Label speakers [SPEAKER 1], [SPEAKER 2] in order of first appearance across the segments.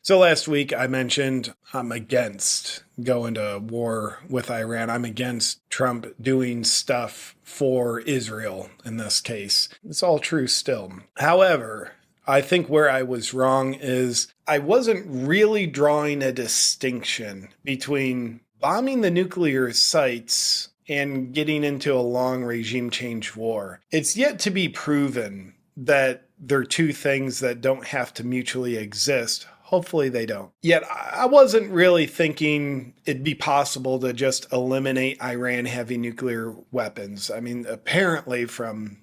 [SPEAKER 1] So last week I mentioned I'm against going to war with Iran. I'm against Trump doing stuff for Israel in this case. It's all true still. However, I think where I was wrong is I wasn't really drawing a distinction between bombing the nuclear sites and getting into a long regime change war. It's yet to be proven that they're two things that don't have to mutually exist. Hopefully they don't. Yet I wasn't really thinking it'd be possible to just eliminate Iran having nuclear weapons. I mean, apparently from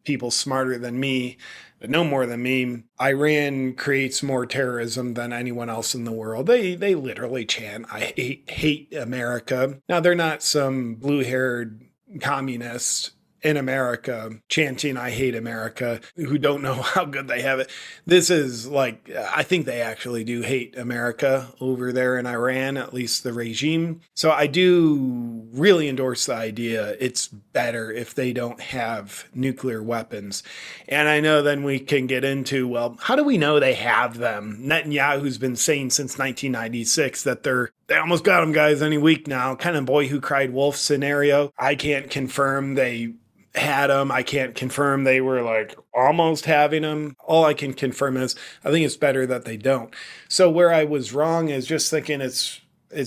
[SPEAKER 1] people smarter than me, but no more than me, Iran creates more terrorism than anyone else in the world. They literally chant, I hate America. Now, they're not some blue-haired communists in America chanting, I hate America, who don't know how good they have it. This is like, I think they actually do hate America over there in Iran, at least the regime. So I do really endorse the idea it's better if they don't have nuclear weapons. And I know then we can get into, well, how do we know they have them? Netanyahu's been saying since 1996 that they almost got them, guys, any week now. Kind of boy who cried wolf scenario. I can't confirm they had them. I can't confirm they were like almost having them. All I can confirm is I think it's better that they don't. So where I was wrong is just thinking it's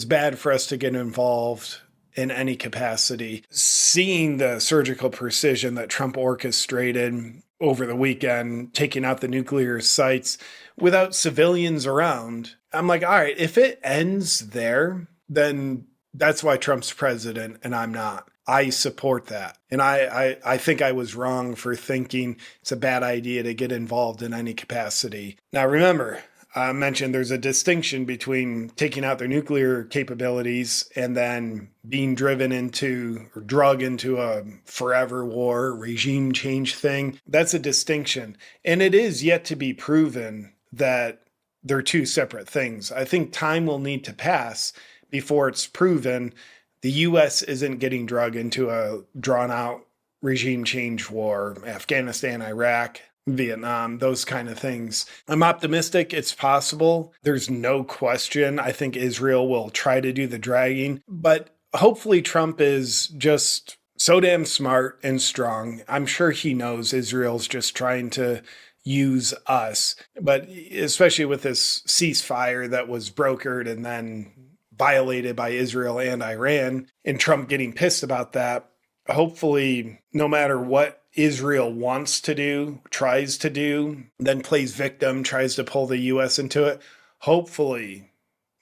[SPEAKER 1] bad for us to get involved in any capacity. Seeing the surgical precision that Trump orchestrated over the weekend, taking out the nuclear sites without civilians around, I'm like, all right, if it ends there, then that's why Trump's president and I'm not. I support that. And I think I was wrong for thinking it's a bad idea to get involved in any capacity. Now, remember, I mentioned there's a distinction between taking out their nuclear capabilities and then being driven into or drug into a forever war, regime change thing. That's a distinction. And it is yet to be proven that they're two separate things. I think time will need to pass before it's proven the U.S. isn't getting drug into a drawn-out regime change war, Afghanistan, Iraq, Vietnam, those kind of things. I'm optimistic it's possible. There's no question. I think Israel will try to do the dragging, but hopefully Trump is just so damn smart and strong. I'm sure he knows Israel's just trying to use us, but especially with this ceasefire that was brokered and then violated by Israel and Iran, and Trump getting pissed about that, hopefully no matter what Israel wants to do, tries to do, then plays victim, tries to pull the U.S. into it, hopefully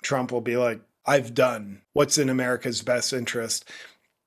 [SPEAKER 1] Trump will be like, I've done what's in America's best interest.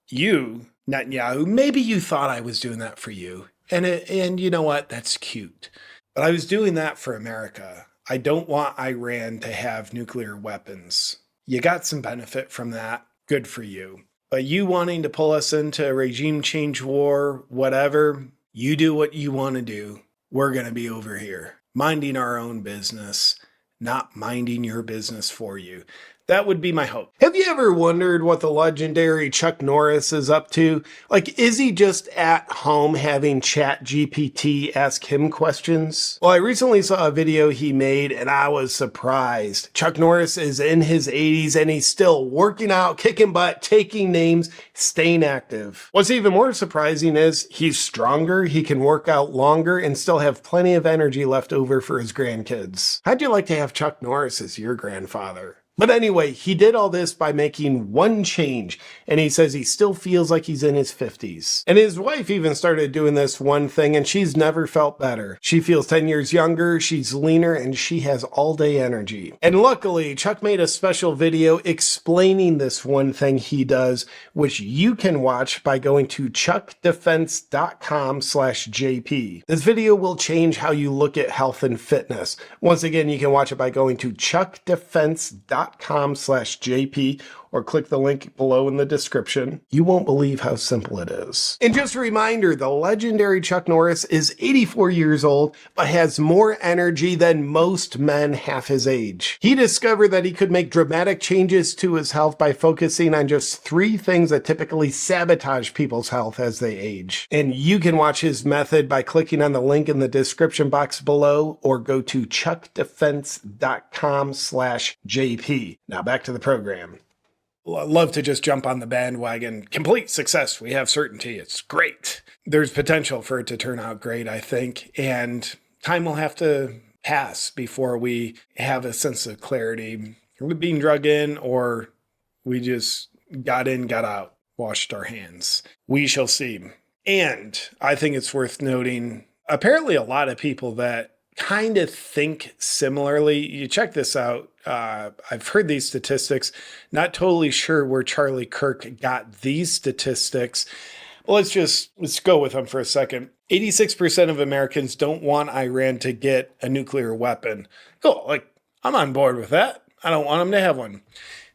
[SPEAKER 1] You, Netanyahu, maybe you thought I was doing that for you. And you know what? That's cute. But I was doing that for America. I don't want Iran to have nuclear weapons. You got some benefit from that. Good for you. But you wanting to pull us into a regime change war, whatever, you do what you want to do. We're going to be over here, minding our own business, not minding your business for you. That would be my hope. Have you ever wondered what the legendary Chuck Norris is up to? Like, is he just at home having ChatGPT ask him questions? Well, I recently saw a video he made and I was surprised. Chuck Norris is in his 80s and he's still working out, kicking butt, taking names, staying active. What's even more surprising is he's stronger, he can work out longer, and still have plenty of energy left over for his grandkids. How'd you like to have Chuck Norris as your grandfather? But anyway, he did all this by making one change, and he says he still feels like he's in his 50s. And his wife even started doing this one thing, and she's never felt better. She feels 10 years younger, she's leaner, and she has all-day energy. And luckily, Chuck made a special video explaining this one thing he does, which you can watch by going to chuckdefense.com/JP. This video will change how you look at health and fitness. Once again, you can watch it by going to chuckdefense.com/JP or click the link below in the description. You won't believe how simple it is. And just a reminder, the legendary Chuck Norris is 84 years old, but has more energy than most men half his age. He discovered that he could make dramatic changes to his health by focusing on just 3 things that typically sabotage people's health as they age. And you can watch his method by clicking on the link in the description box below or go to chuckdefense.com/JP. Now back to the program. I'd love to just jump on the bandwagon. Complete success. We have certainty. It's great. There's potential for it to turn out great, I think. And time will have to pass before we have a sense of clarity. Are we being drug in, or we just got in, got out, washed our hands? We shall see. And I think it's worth noting, apparently a lot of people that kind of think similarly. You check this out. I've heard these statistics, not totally sure where Charlie Kirk got these statistics. Well, let's go with them for a second. 86% of Americans don't want Iran to get a nuclear weapon. Cool. Like, I'm on board with that. I don't want them to have one.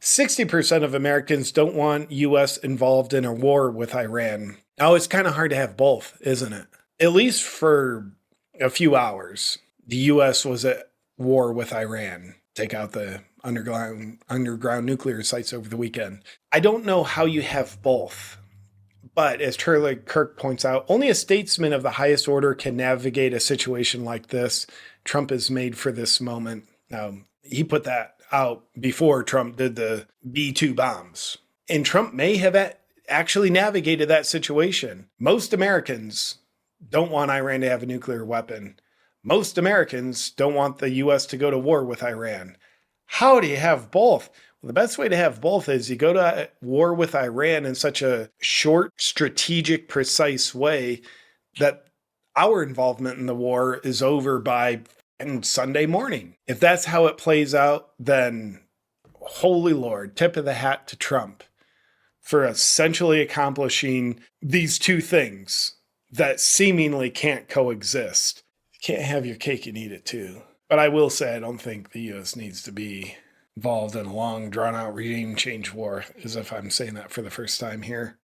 [SPEAKER 1] 60% of Americans don't want U.S. involved in a war with Iran. Now, it's kind of hard to have both, isn't it? At least for a few hours. The U.S. was at war with Iran. Take out the underground nuclear sites over the weekend. I don't know how you have both. But as Charlie Kirk points out, only a statesman of the highest order can navigate a situation like this. Trump is made for this moment. Now, he put that out before Trump did the B-2 bombs. And Trump may have actually navigated that situation. Most Americans don't want Iran to have a nuclear weapon. Most Americans don't want the U.S. to go to war with Iran. How do you have both? Well, the best way to have both is you go to war with Iran in such a short, strategic, precise way that our involvement in the war is over by Sunday morning. If that's how it plays out, then holy Lord, tip of the hat to Trump for essentially accomplishing these 2 things that seemingly can't coexist. You can't have your cake and eat it too. But I will say I don't think the U.S. needs to be involved in a long, drawn-out regime change war, as if I'm saying that for the first time here.